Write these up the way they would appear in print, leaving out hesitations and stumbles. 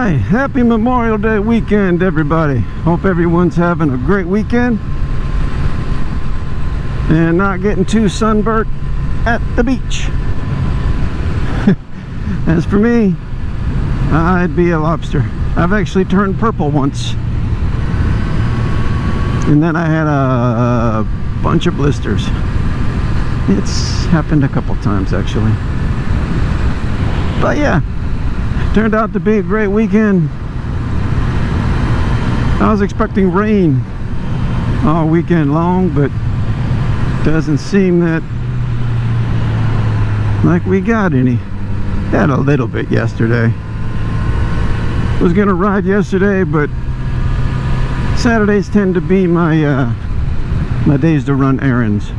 right, happy Memorial Day weekend, everybody. Hope everyone's having a great weekend and not getting too sunburnt at the beach. As for me, I'd be a lobster. I've actually turned purple once, and then I had a bunch of blisters. It's happened a couple times actually, but yeah, turned out to be a great weekend. I was expecting rain all weekend long, but doesn't seem that like we got any. Had a little bit yesterday. Was gonna ride yesterday, but Saturdays tend to be my my days to run errands.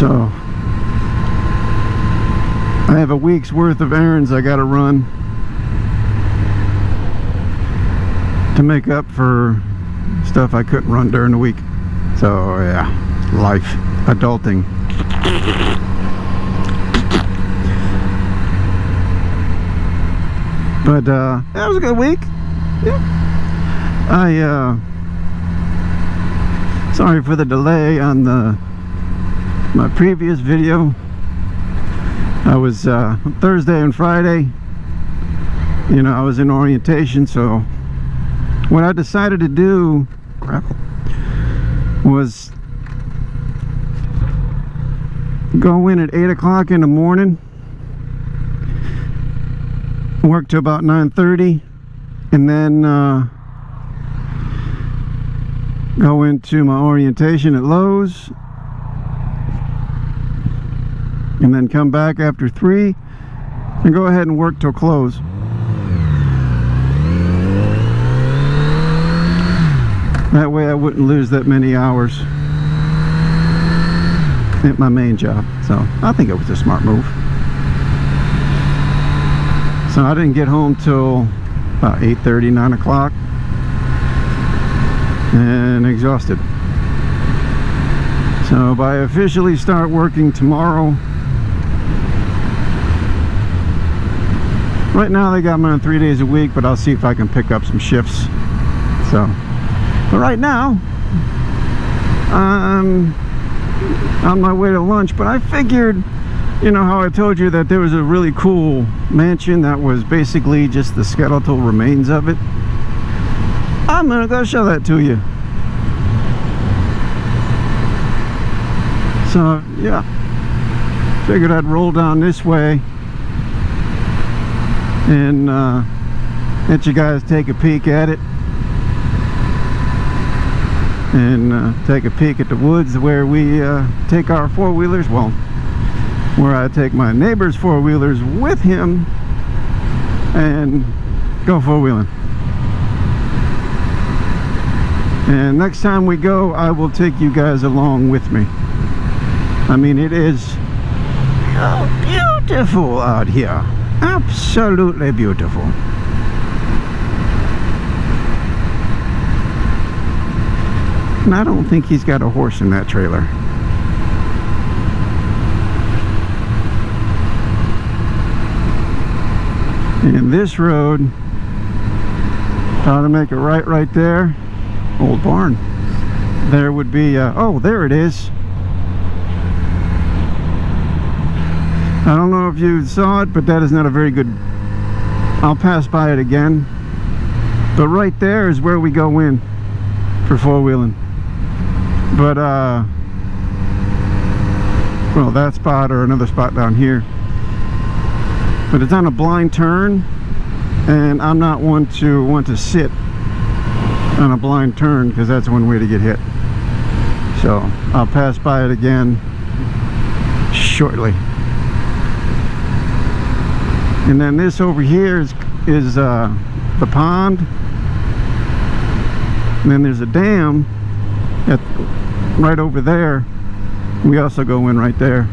So I have a week's worth of errands I gotta run to make up for stuff I couldn't run during the week. So yeah, life, adulting. But that was a good week. Yeah. Sorry for the delay on my previous video. I was Thursday and Friday, you know, I was in orientation, so what I decided to do was go in at 8 o'clock in the morning, work to about 9:30, and then go into my orientation at Lowe's, and then come back after 3 and go ahead and work till close. That way I wouldn't lose that many hours at my main job. So I think it was a smart move. So I didn't get home till about 8:30, 9 o'clock, and exhausted. So if I officially start working tomorrow, right now they got me on 3 days a week, but I'll see if I can pick up some shifts. So, but right now I'm on my way to lunch, but I figured, you know how I told you that there was a really cool mansion that was basically just the skeletal remains of it? I'm gonna go show that to you. So yeah, figured I'd roll down this way and let you guys take a peek at it, and take a peek at the woods where we take our four-wheelers. Well, where I take my neighbor's four-wheelers with him and go four-wheeling. And next time we go, I will take you guys along with me. I mean, it is beautiful out here. Absolutely beautiful. And I don't think he's got a horse in that trailer. And this road, how to make it right there, old barn. There would be, oh, there it is. I don't know if you saw it, but that is not a very good, I'll pass by it again. But right there is where we go in for four-wheeling. But, well, that spot or another spot down here. But it's on a blind turn, and I'm not one to want to sit on a blind turn, because that's one way to get hit. So I'll pass by it again shortly. And then this over here is the pond, and then there's a dam right over there. We also go in right there,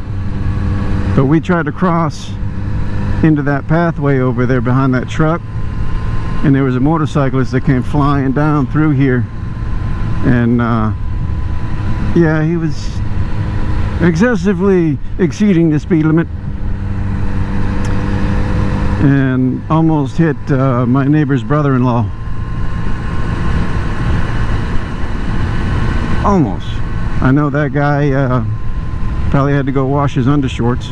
but we tried to cross into that pathway over there behind that truck, and there was a motorcyclist that came flying down through here, and yeah, he was excessively exceeding the speed limit. and almost hit my neighbor's brother-in-law. Almost. I know that guy probably had to go wash his undershorts.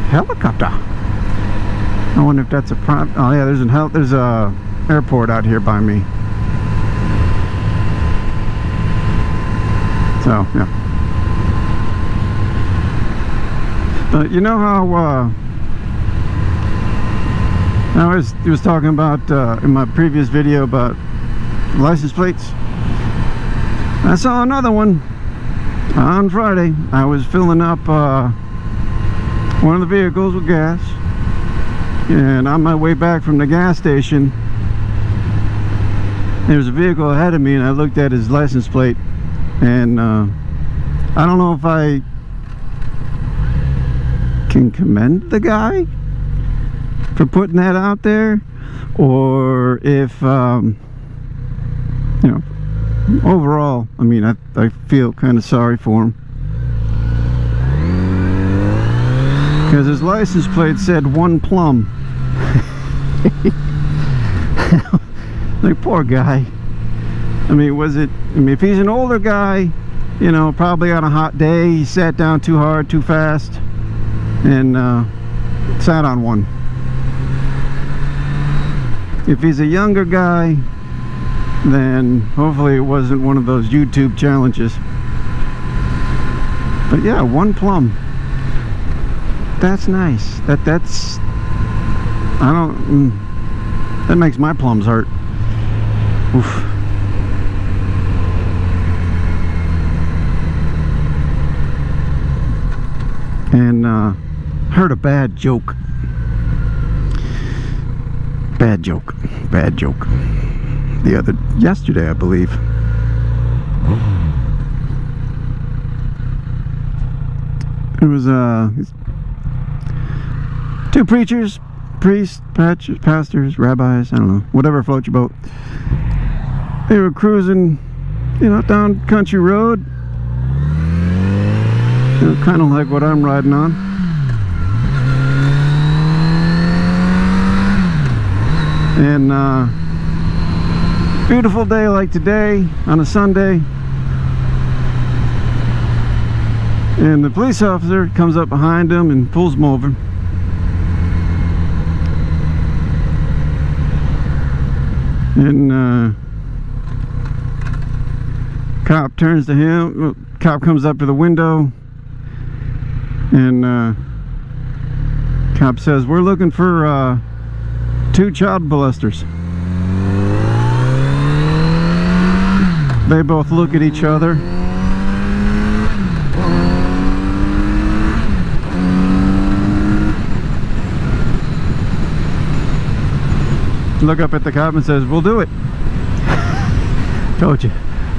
Helicopter. I wonder if that's a prime. Oh yeah, there's a airport out here by me. So yeah. But you know how I was talking about in my previous video about license plates. I saw another one on Friday. I was filling up one of the vehicles with gas, and on my way back from the gas station, there was a vehicle ahead of me, and I looked at his license plate, and I don't know if I can commend the guy for putting that out there, or if you know, overall, I mean, I feel kind of sorry for him, because his license plate said 1 Plum. Like, poor guy. I mean, if he's an older guy, you know, probably on a hot day, he sat down too hard, too fast, and sat on one. If he's a younger guy, then hopefully it wasn't one of those YouTube challenges. But yeah, 1 Plum. That's nice. That's I don't that makes my plums hurt. Oof. And heard a bad joke. Bad joke. Yesterday, I believe. It was two preachers, priests, pastors, rabbis, I don't know, whatever floats your boat. They were cruising, you know, down country road, you know, kind of like what I'm riding on. And beautiful day like today on a Sunday, and the police officer comes up behind him and pulls him over. And cop turns to him. Cop comes up to the window, and cop says, "We're looking for 2 child molesters." They both look at each other. Look up at the cop and says, "We'll do it." Told you.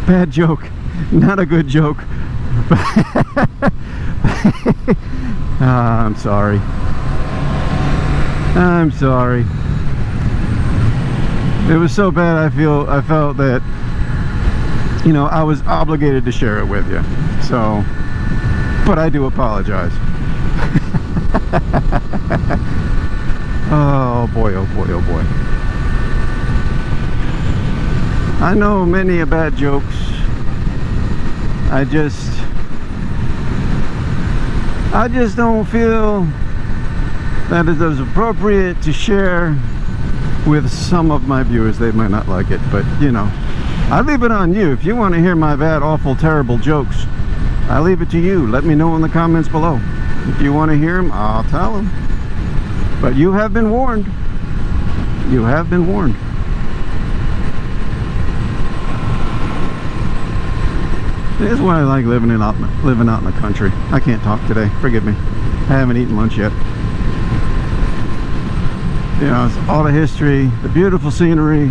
Bad joke. Not a good joke. I'm sorry. I'm sorry. It was so bad, I felt that, you know, I was obligated to share it with you. So, but I do apologize. Oh boy, oh boy, oh boy. I know many a bad jokes. I just don't feel that it is appropriate to share with some of my viewers. They might not like it, but you know, I leave it on you. If you want to hear my bad, awful, terrible jokes, I leave it to you. Let me know in the comments below. If you want to hear them, I'll tell them. But you have been warned. You have been warned. This is why I like living out in the country. I can't talk today. Forgive me. I haven't eaten lunch yet. You know, it's all the history, the beautiful scenery,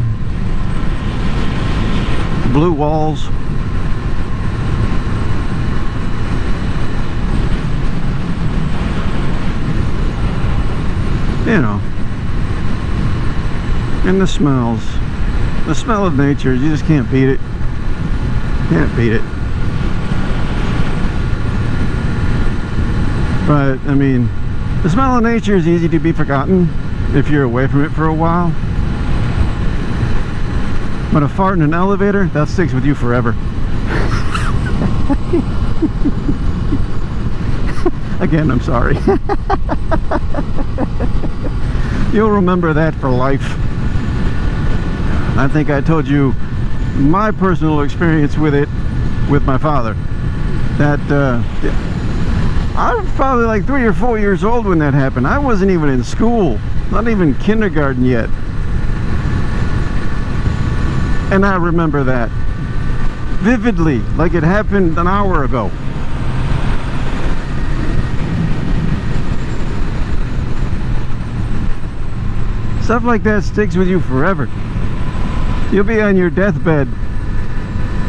the blue walls. You know, and the smells. The smell of nature, you just can't beat it. Can't beat it. But, I mean, the smell of nature is easy to be forgotten. if you're away from it for a while. But a fart in an elevator, that sticks with you forever. Again, I'm sorry. You'll remember that for life. I think I told you my personal experience with it with my father. That I was probably like 3 or 4 years old when that happened. I wasn't even in school, not even kindergarten yet. And I remember that vividly, like it happened an hour ago. Stuff like that sticks with you forever. You'll be on your deathbed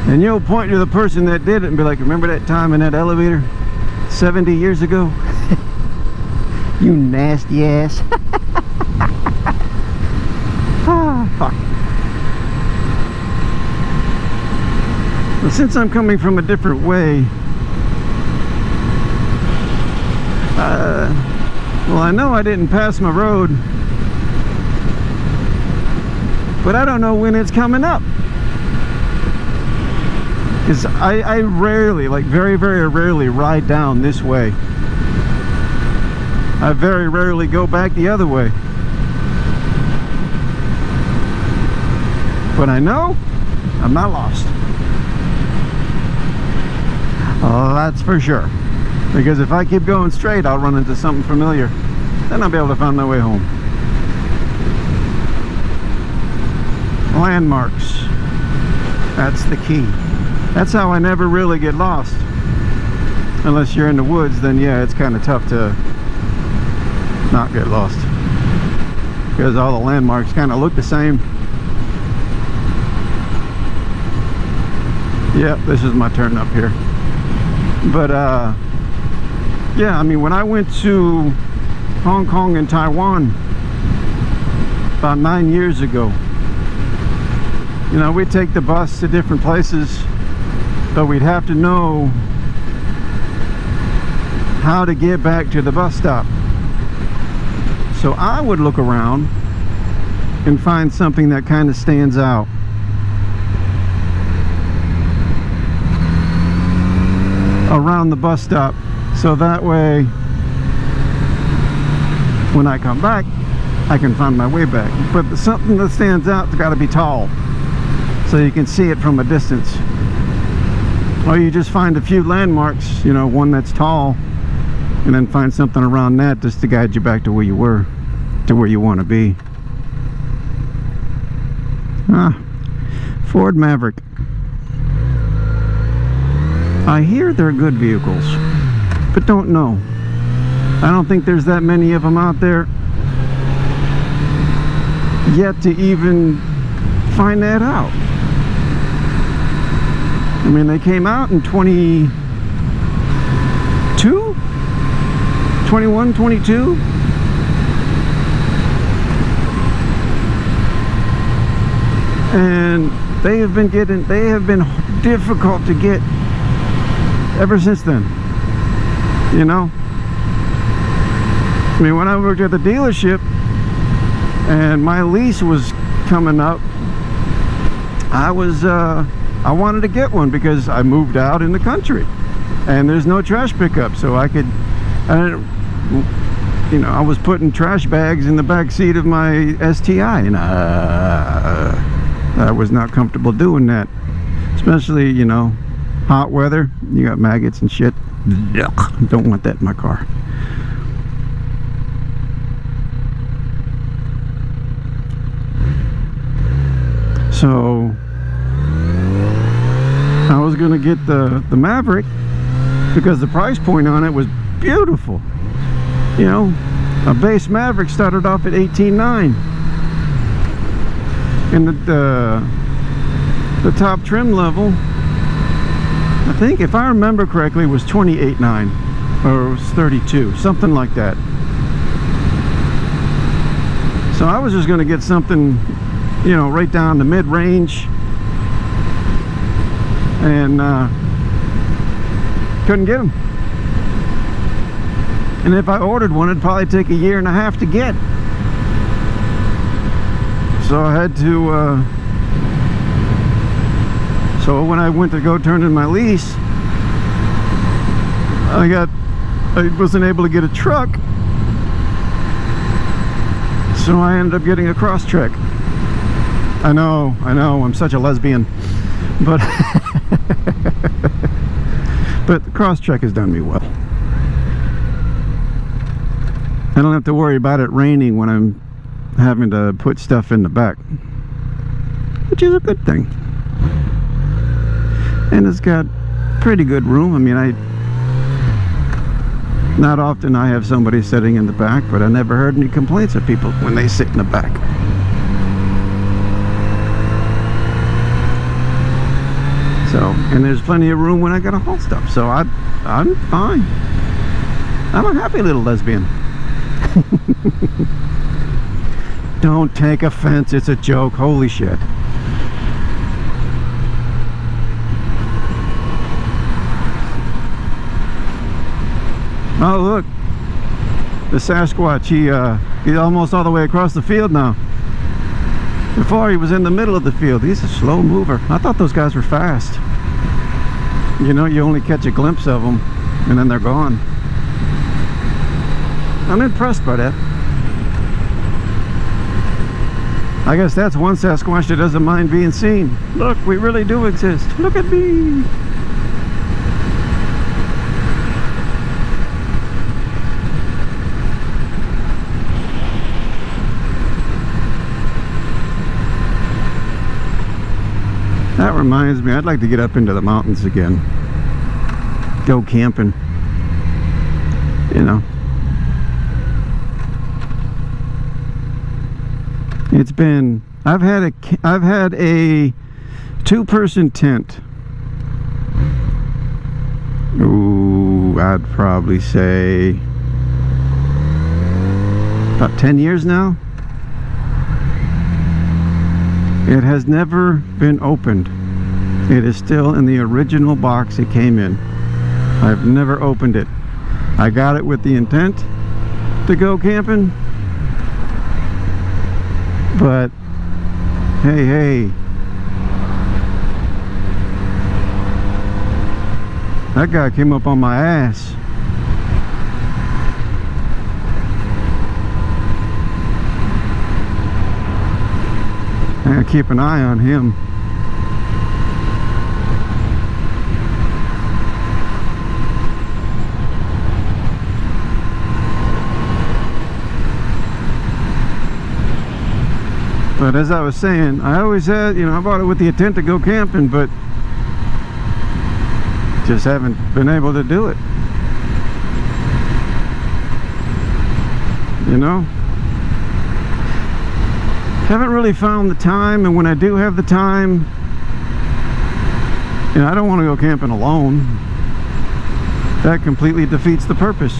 and you'll point to the person that did it and be like, remember that time in that elevator 70 years ago? You nasty ass. Ah, fuck. Well, since I'm coming from a different way, well, I know I didn't pass my road, but I don't know when it's coming up. Because I rarely, like very, very rarely ride down this way. I very rarely go back the other way. But I know I'm not lost. Oh, that's for sure. Because if I keep going straight, I'll run into something familiar. Then I'll be able to find my way home. Landmarks. That's the key. That's how I never really get lost. Unless you're in the woods, then yeah, it's kind of tough to not get lost. Because all the landmarks kind of look the same. Yep, this is my turn up here. But yeah, I mean, when I went to Hong Kong and Taiwan about 9 years ago, you know, we'd take the bus to different places, but we'd have to know how to get back to the bus stop. So I would look around and find something that kind of stands out. Around the bus stop, so that way when I come back I can find my way back. But something that stands out has got to be tall, so you can see it from a distance. Or you just find a few landmarks, you know, one that's tall, and then find something around that just to guide you back to where you were, to where you want to be. Ford Maverick. I hear they're good vehicles, but don't know. I don't think there's that many of them out there yet to even find that out. I mean, they came out in 21, 22. And they have been difficult to get ever since then, you know. I mean, when I worked at the dealership and my lease was coming up, I wanted to get one because I moved out in the country and there's no trash pickup, so I could, you know, I was putting trash bags in the back seat of my STI, and I was not comfortable doing that, especially, you know, hot weather. You got maggots and shit. Yuck. Don't want that in my car. So I was gonna get the Maverick because the price point on it was beautiful. You know, a base Maverick started off at $18,900, and the top trim level, I think, if I remember correctly, was $28,900, or it was $32,000, something like that. So I was just going to get something, you know, right down the mid-range, and couldn't get them. And if I ordered one, it'd probably take 1.5 years to get. So I had to, so when I went to go turn in my lease, I wasn't able to get a truck. So I ended up getting a Crosstrek. I know, I'm such a lesbian. But, but the Crosstrek has done me well. I don't have to worry about it raining when I'm having to put stuff in the back, which is a good thing. And it's got pretty good room. I mean, not often I have somebody sitting in the back, but I never heard any complaints of people when they sit in the back. So, and there's plenty of room when I gotta haul stuff, so I'm fine. I'm a happy little lesbian. Don't take offense, it's a joke. Holy shit. Oh look, the Sasquatch, he's almost all the way across the field now. Before he was in the middle of the field. He's a slow mover. I thought those guys were fast. You know, you only catch a glimpse of them and then they're gone. I'm impressed by that. I guess that's one Sasquatch that doesn't mind being seen. Look, we really do exist. Look at me. That reminds me, I'd like to get up into the mountains again. Go camping. You know. It's been, I've had a 2-person tent. Ooh, I'd probably say about 10 years now. It has never been opened. It is still in the original box it came in. I've never opened it. I got it with the intent to go camping. But, hey. That guy came up on my ass. I gotta keep an eye on him. But as I was saying, I always had, you know, I bought it with the intent to go camping, but just haven't been able to do it. You know? Haven't really found the time, and when I do have the time, you know, I don't want to go camping alone. That completely defeats the purpose.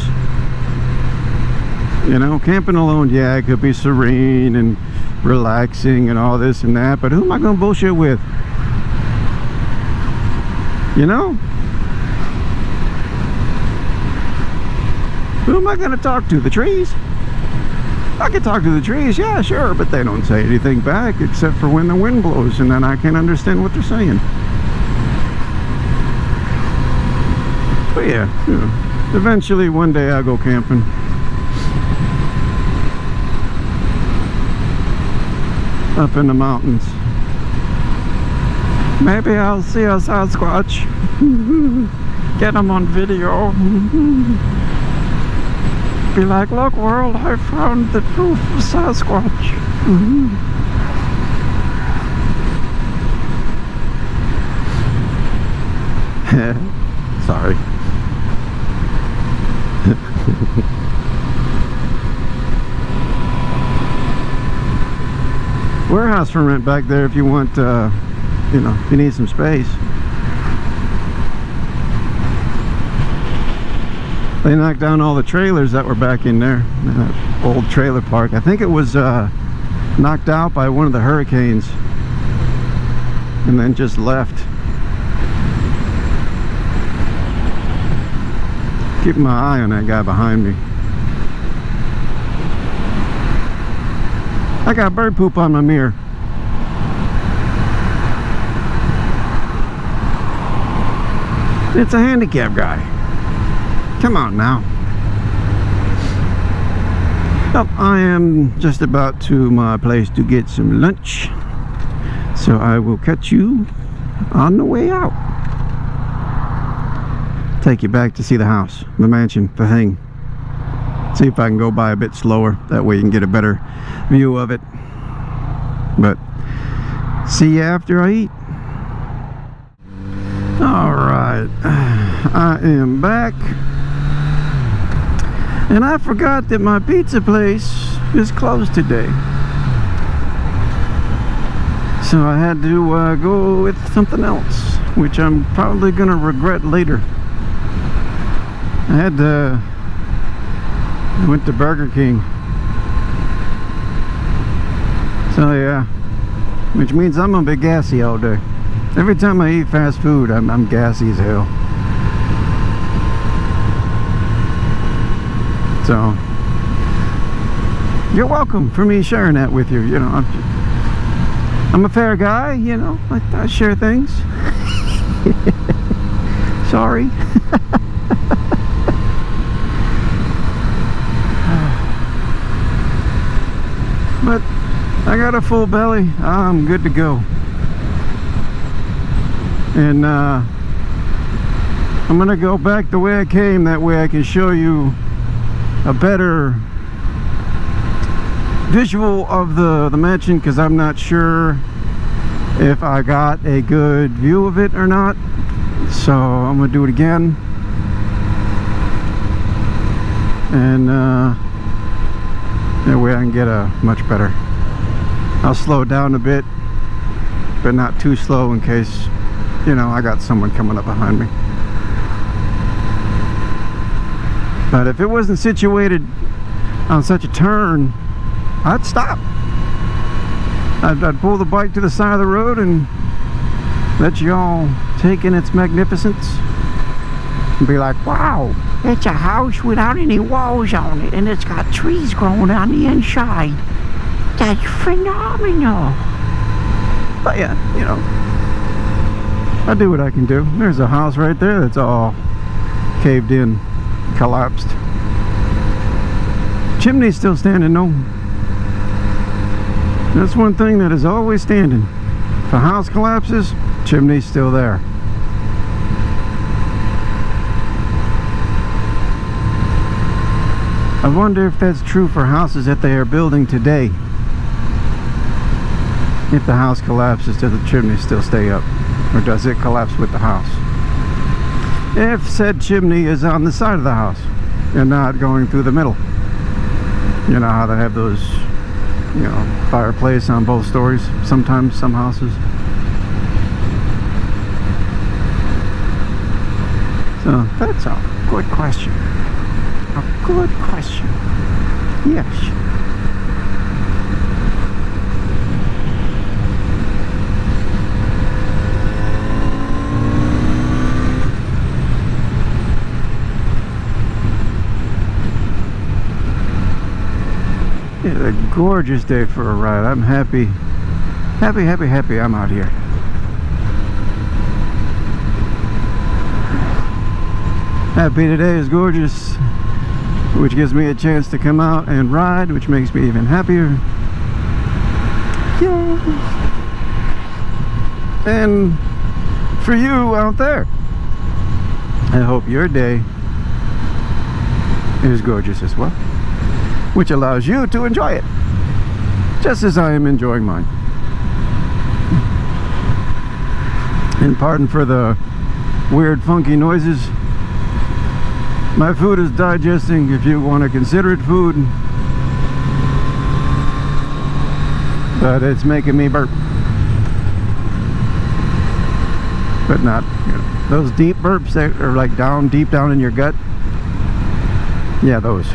You know, camping alone, yeah, it could be serene and relaxing and all this and that, but who am I gonna bullshit with? You know? Who am I gonna talk to? The trees? I can talk to the trees, yeah, sure, but they don't say anything back except for when the wind blows, and then I can't understand what they're saying. But yeah, you know, eventually one day I'll go camping. Up in the mountains. Maybe I'll see a Sasquatch. Get him on video. Be like, look world, I found the proof of Sasquatch. Sorry. Warehouse for rent back there if you want, you know, if you need some space. They knocked down all the trailers that were back in there, that old trailer park. I think it was knocked out by one of the hurricanes and then just left. Keeping my eye on that guy behind me. I got bird poop on my mirror. It's a handicap guy. Come on now. Well, I am just about to my place to get some lunch. So I will catch you on the way out. Take you back to see the house, the mansion, the thing. See if I can go by a bit slower. That way you can get a better view of it. But see you after I eat. Alright, I am back. And I forgot that my pizza place is closed today. So I had to go with something else, which I'm probably going to regret later. I went to Burger King. So yeah, which means I'm gonna be gassy all day. Every time I eat fast food, I'm gassy as hell. So you're welcome for me sharing that with you. You know, I'm a fair guy, you know, I share things. Sorry. But I got a full belly. I'm good to go. And I'm gonna go back the way I came. That way I can show you a better visual of the mansion, because I'm not sure if I got a good view of it or not. So I'm gonna do it again. And that way I can get a much better. I'll slow it down a bit, but not too slow in case, you know, I got someone coming up behind me. But if it wasn't situated on such a turn, I'd stop. I'd pull the bike to the side of the road and let y'all take in its magnificence and be like, wow, it's a house without any walls on it, and it's got trees growing on the inside. That's phenomenal. But yeah, you know, I do what I can do. There's a house right there that's all caved in, collapsed. Chimney's still standing though. That's one thing that is always standing. If a house collapses, chimney's still there. I wonder if that's true for houses that they are building today. If the house collapses, does the chimney still stay up? Or does it collapse with the house? If said chimney is on the side of the house and not going through the middle. You know how they have those, you know, fireplace on both stories, sometimes some houses. So that's a good question. A good question. Yes. It's a gorgeous day for a ride. I'm happy. Happy I'm out here. Happy today is gorgeous, which gives me a chance to come out and ride, which makes me even happier. Yeah. And for you out there, I hope your day is gorgeous as well, which allows you to enjoy it just as I am enjoying mine. And pardon for the weird funky noises. My food is digesting, if you want to consider it food, but it's making me burp. But not, you know, those deep burps that are like deep down in your gut. Yeah, those.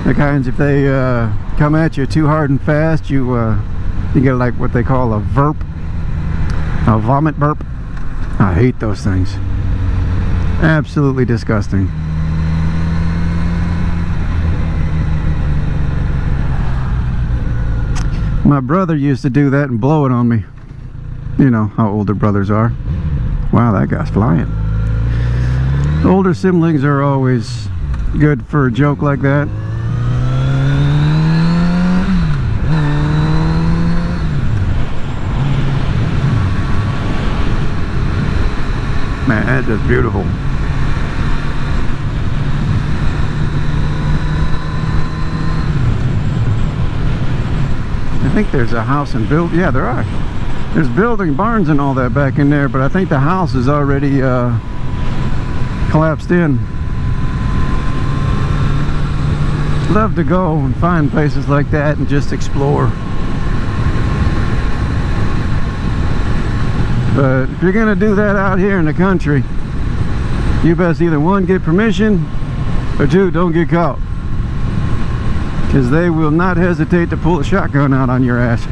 The kinds, if they come at you too hard and fast, you get like what they call a verp, a vomit burp. I hate those things. Absolutely disgusting. My brother used to do that and blow it on me. You know how older brothers are. Wow, that guy's flying. Older siblings are always good for a joke like that. Man, that's just beautiful. I think there's a house and build. Yeah, there are. There's building, barns and all that back in there, but I think the house is already collapsed in. Love to go and find places like that and just explore. But if you're gonna do that out here in the country, you best either one, get permission, or two, don't get caught. Because they will not hesitate to pull a shotgun out on your ass.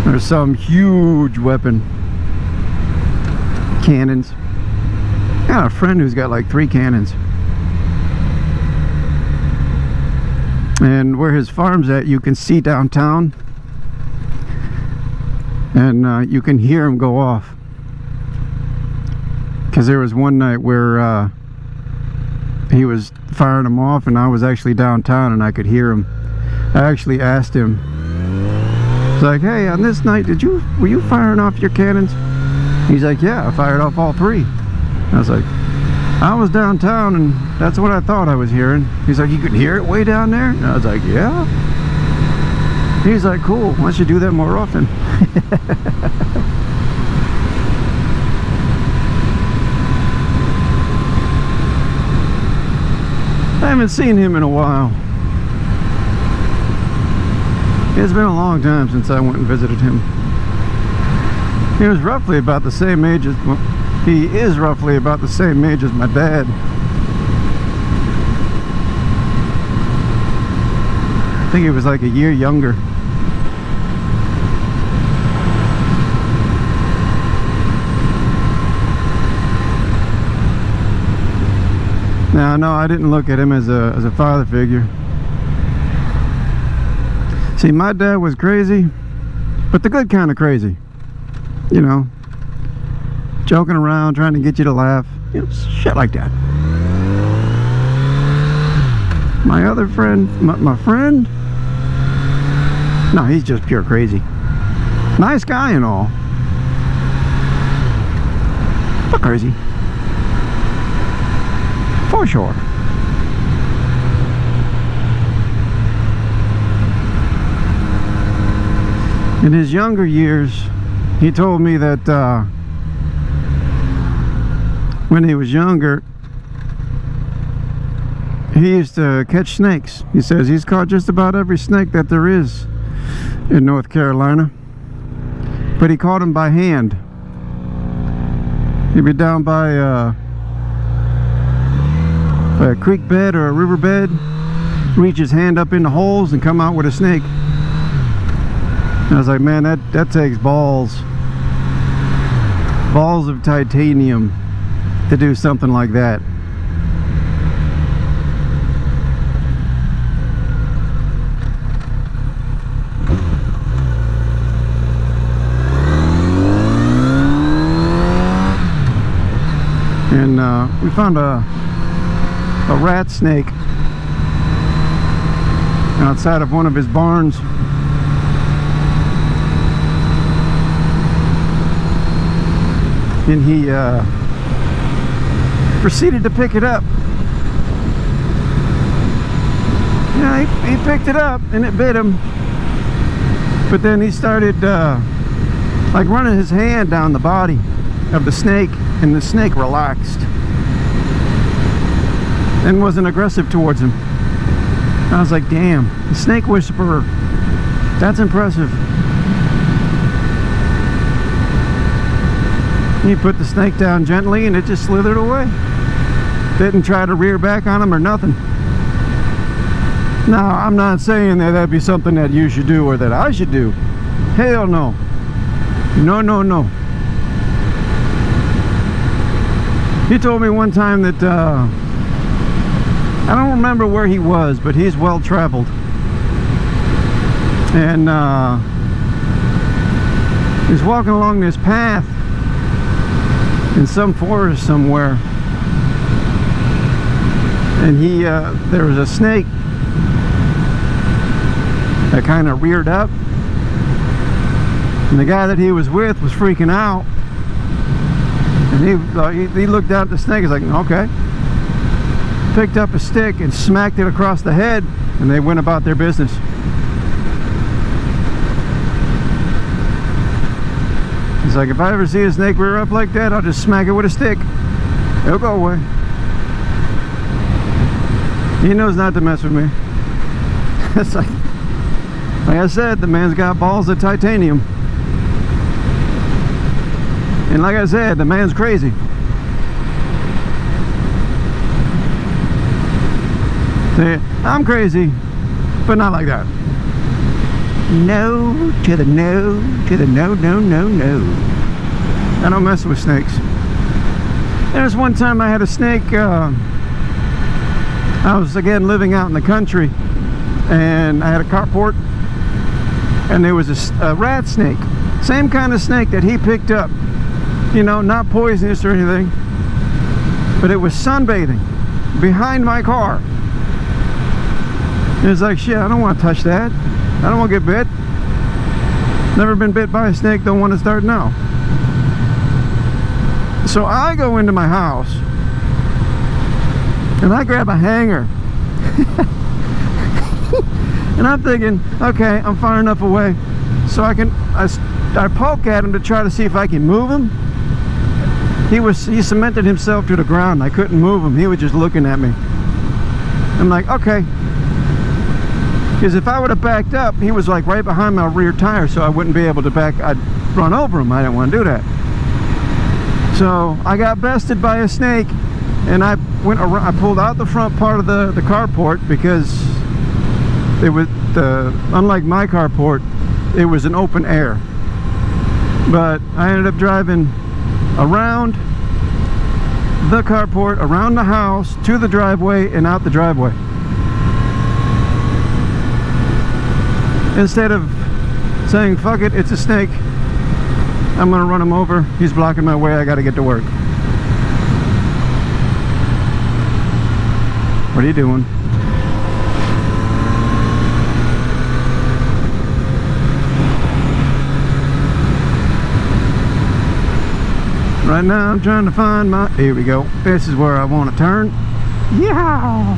There's some huge weapon. Cannons. I got a friend who's got like 3 cannons. And where his farm's at, you can see downtown. And you can hear him go off. Because there was one night where he was firing them off, and I was actually downtown and I could hear him. I actually asked him, it's like, hey, on this night, were you firing off your cannons? He's like, yeah, I fired off all 3. I was like, I was downtown and that's what I thought I was hearing. He's like, you could hear it way down there? And I was like, yeah. He's like, cool, why don't you do that more often? I haven't seen him in a while. It's been a long time since I went and visited him. He was roughly about the same age as, well, he is roughly about the same age as my dad. I think he was like a year younger. Now, no, I didn't look at him as a father figure. See, my dad was crazy, but the good kind of crazy. You know, joking around, trying to get you to laugh. You know, shit like that. My other friend, my friend, no, he's just pure crazy. Nice guy and all, but crazy. For sure. In his younger years, he told me that when he was younger, he used to catch snakes. He says he's caught just about every snake that there is in North Carolina, but he caught them by hand. He'd be down by a creek bed or a river bed, reach his hand up in the holes and come out with a snake. And I was like, man, that takes balls of titanium to do something like that. And we found a rat snake outside of one of his barns. And he proceeded to pick it up. Yeah, he picked it up and it bit him. But then he started like running his hand down the body of the snake, and the snake relaxed and wasn't aggressive towards him. I was like, damn, the snake whisperer, that's impressive. He put the snake down gently and it just slithered away. Didn't try to rear back on him or nothing. Now, I'm not saying that that'd be something that you should do or that I should do. Hell no. No, no, no. He told me one time that I don't remember where he was, but he's well traveled. And he's walking along this path in some forest somewhere, and there was a snake that kind of reared up, and the guy that he was with was freaking out, and he looked out at the snake. He's like, okay, picked up a stick and smacked it across the head, and they went about their business. He's like, if I ever see a snake rear up like that, I'll just smack it with a stick. It'll go away. He knows not to mess with me. It's like I said, the man's got balls of titanium. And like I said, the man's crazy. See, I'm crazy, but not like that. No to the no, to the no, no, no, no. I don't mess with snakes. There's one time I had a snake. I was again living out in the country, and I had a carport, and there was a rat snake, same kind of snake that he picked up, you know, not poisonous or anything, but it was sunbathing behind my car. It was like, shit, I don't want to touch that. I don't want to get bit. Never been bit by a snake, don't want to start now. So I go into my house and I grab a hanger. And I'm thinking, okay, I'm far enough away so I poke at him to try to see if I can move him. He cemented himself to the ground. I couldn't move him. He was just looking at me. I'm like, okay. Because if I would have backed up, he was like right behind my rear tire, so I wouldn't be able to back. I'd run over him. I didn't want to do that. So I got bested by a snake, and I went around. I pulled out the front part of the carport because it was unlike my carport, it was an open air. But I ended up driving around the carport, around the house, to the driveway, and out the driveway. Instead of saying, fuck it, it's a snake, I'm gonna run him over, he's blocking my way, I gotta get to work. What are you doing? Right now I'm trying to find my, here we go, this is where I want to turn. Yeah.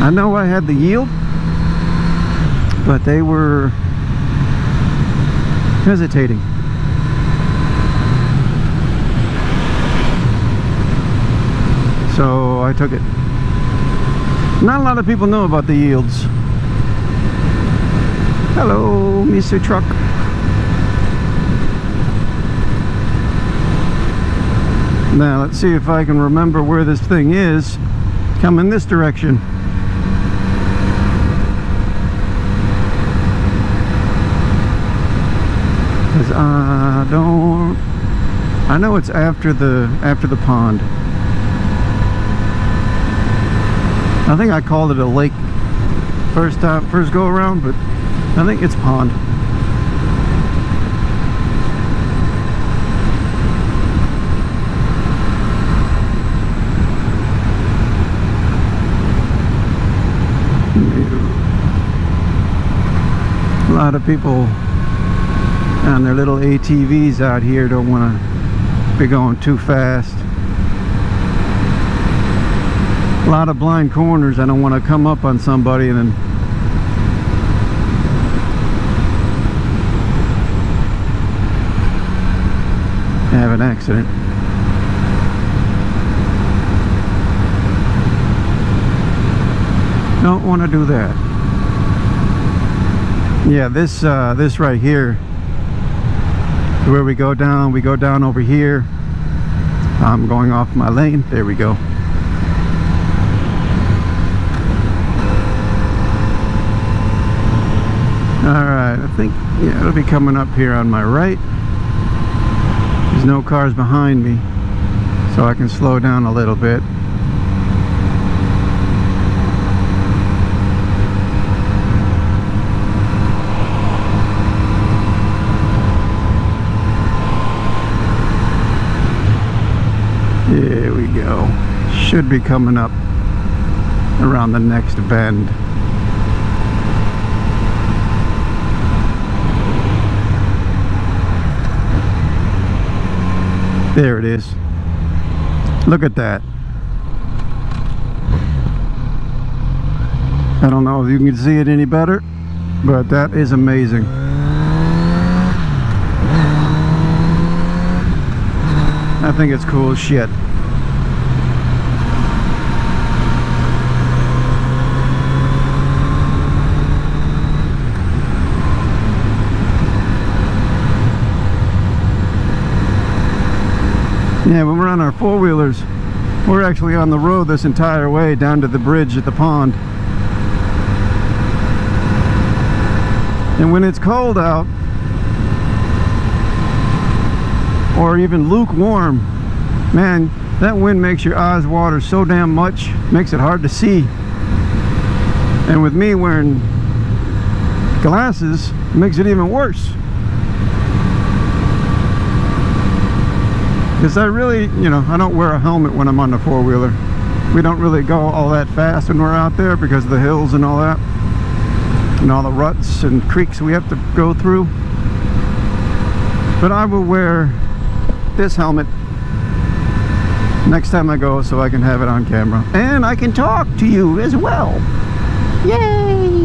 I know I had the yield, but they were hesitating. So I took it. Not a lot of people know about the yields. Hello, Mr. Truck. Now let's see if I can remember where this thing is. Come in this direction. I know it's after the pond. I think I called it a lake first go around, but I think it's pond. A lot of people on their little ATVs out here don't want to be going too fast. A lot of blind corners. I don't want to come up on somebody and then have an accident. Don't want to do that. Yeah, this right here, where we go down over here. I'm going off my lane. There we go. Alright, I think, yeah, it'll be coming up here on my right. There's no cars behind me, so I can slow down a little bit. There we go. Should be coming up around the next bend. There it is. Look at that. I don't know if you can see it any better, but that is amazing. I think it's cool as shit. Yeah, when we're on our four-wheelers, we're actually on the road this entire way down to the bridge at the pond. And when it's cold out, or even lukewarm, man, that wind makes your eyes water so damn much, makes it hard to see. And with me wearing glasses, it makes it even worse. Because I really, you know, I don't wear a helmet when I'm on the four-wheeler. We don't really go all that fast when we're out there because of the hills and all that, and all the ruts and creeks we have to go through. But I will wear this helmet next time I go so I can have it on camera. And I can talk to you as well. Yay!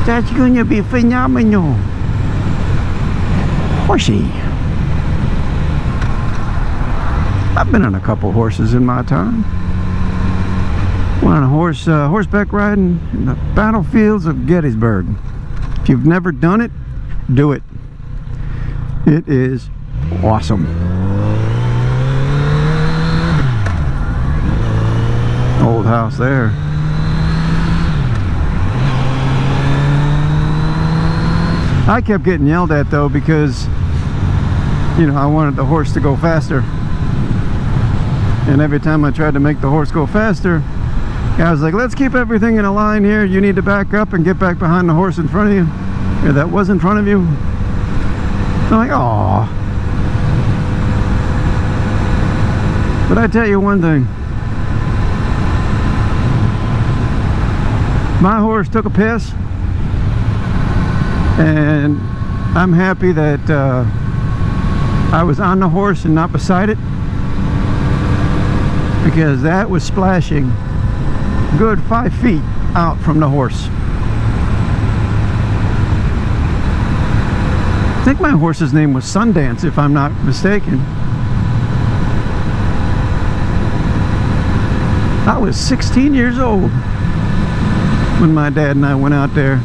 That's going to be phenomenal. Horsey. I've been on a couple horses in my time. Went on a horseback riding in the battlefields of Gettysburg. If you've never done it, do it. It is awesome. Old house there. I kept getting yelled at though because, you know, I wanted the horse to go faster. And every time I tried to make the horse go faster, I was like, let's keep everything in a line here. You need to back up and get back behind the horse in front of you. Or that was in front of you. I'm like, aww. But I tell you one thing. My horse took a piss. And I'm happy that I was on the horse and not beside it, because that was splashing good 5 feet out from the horse. I think my horse's name was Sundance, if I'm not mistaken. I was 16 years old when my dad and I went out there.